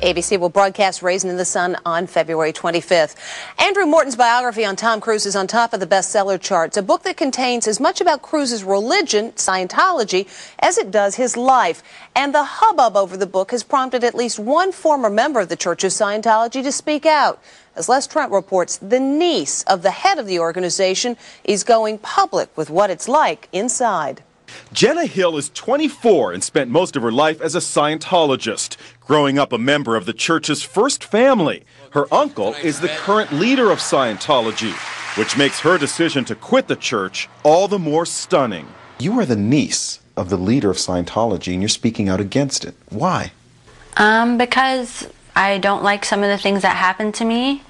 ABC will broadcast Raisin in the Sun on February 25th. Andrew Morton's biography on Tom Cruise is on top of the bestseller charts, a book that contains as much about Cruise's religion, Scientology, as it does his life. And the hubbub over the book has prompted at least one former member of the Church of Scientology to speak out. As Les Trent reports, the niece of the head of the organization is going public with what it's like inside. Jenna Hill is 24 and spent most of her life as a Scientologist, growing up a member of the church's first family. Her uncle is the current leader of Scientology, which makes her decision to quit the church all the more stunning. You are the niece of the leader of Scientology and you're speaking out against it. Why? Because I don't like some of the things that happened to me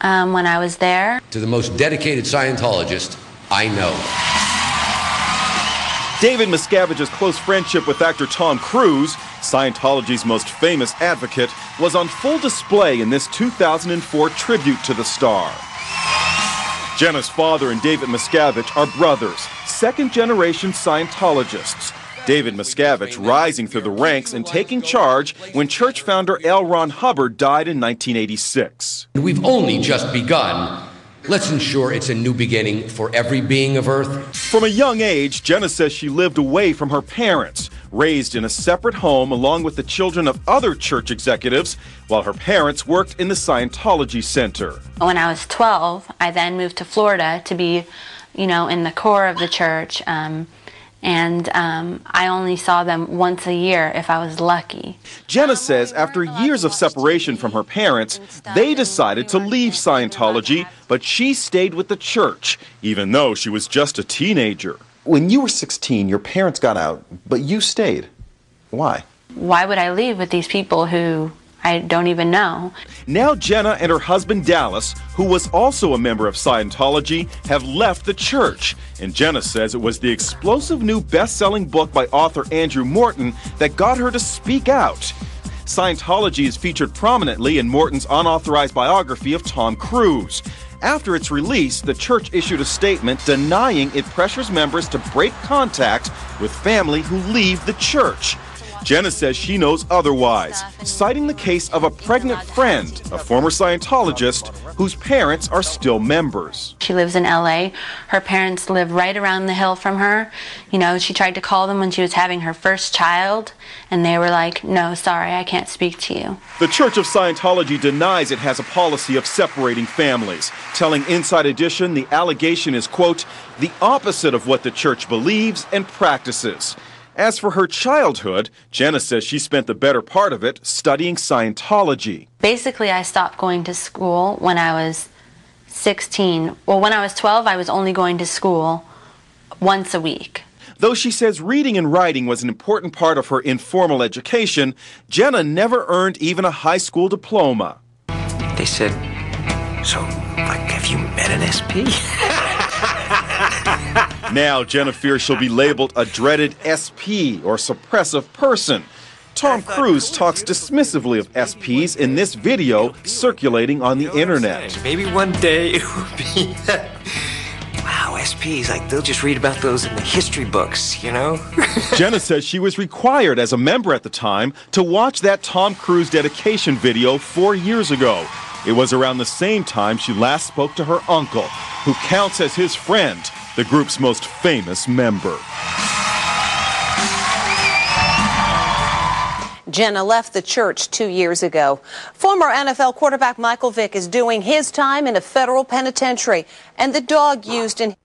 when I was there. To the most dedicated Scientologist I know. David Miscavige's close friendship with actor Tom Cruise, Scientology's most famous advocate, was on full display in this 2004 tribute to the star. Jenna's father and David Miscavige are brothers, second-generation Scientologists. David Miscavige rising through the ranks and taking charge when church founder L. Ron Hubbard died in 1986. We've only just begun. Let's ensure it's a new beginning for every being of Earth. From a young age, Jenna says she lived away from her parents, raised in a separate home along with the children of other church executives, while her parents worked in the Scientology Center. When I was 12, I then moved to Florida to be, in the core of the church. I only saw them once a year if I was lucky. Jenna says after years of separation from her parents, they decided to leave Scientology, but she stayed with the church, even though she was just a teenager. When you were 16, your parents got out, but you stayed. Why? Why would I leave with these people who I don't even know? Now Jenna and her husband Dallas, who was also a member of Scientology, have left the church. And Jenna says it was the explosive new best-selling book by author Andrew Morton that got her to speak out. Scientology is featured prominently in Morton's unauthorized biography of Tom Cruise. After its release, the church issued a statement denying it pressures members to break contact with family who leave the church. Jenna says she knows otherwise, citing the case of a pregnant friend, a former Scientologist, whose parents are still members. She lives in LA. Her parents live right around the hill from her. She tried to call them when she was having her first child, and they were like, no, sorry, I can't speak to you. The Church of Scientology denies it has a policy of separating families, telling Inside Edition the allegation is, quote, the opposite of what the church believes and practices. As for her childhood, Jenna says she spent the better part of it studying Scientology. Basically, I stopped going to school when I was 16. Well, when I was 12, I was only going to school once a week. Though she says reading and writing was an important part of her informal education, Jenna never earned even a high school diploma. They said, so, have you met an SP? Now, Jenna fears she'll be labeled a dreaded SP, or suppressive person. Tom Cruise talks dismissively of SPs in this video circulating on the internet. Maybe one day it will be... Wow, SPs, they'll just read about those in the history books, Jenna says she was required as a member at the time to watch that Tom Cruise dedication video 4 years ago. It was around the same time she last spoke to her uncle, who counts as his friend, the group's most famous member. Jenna left the church 2 years ago. Former NFL quarterback Michael Vick is doing his time in a federal penitentiary, and the dog used in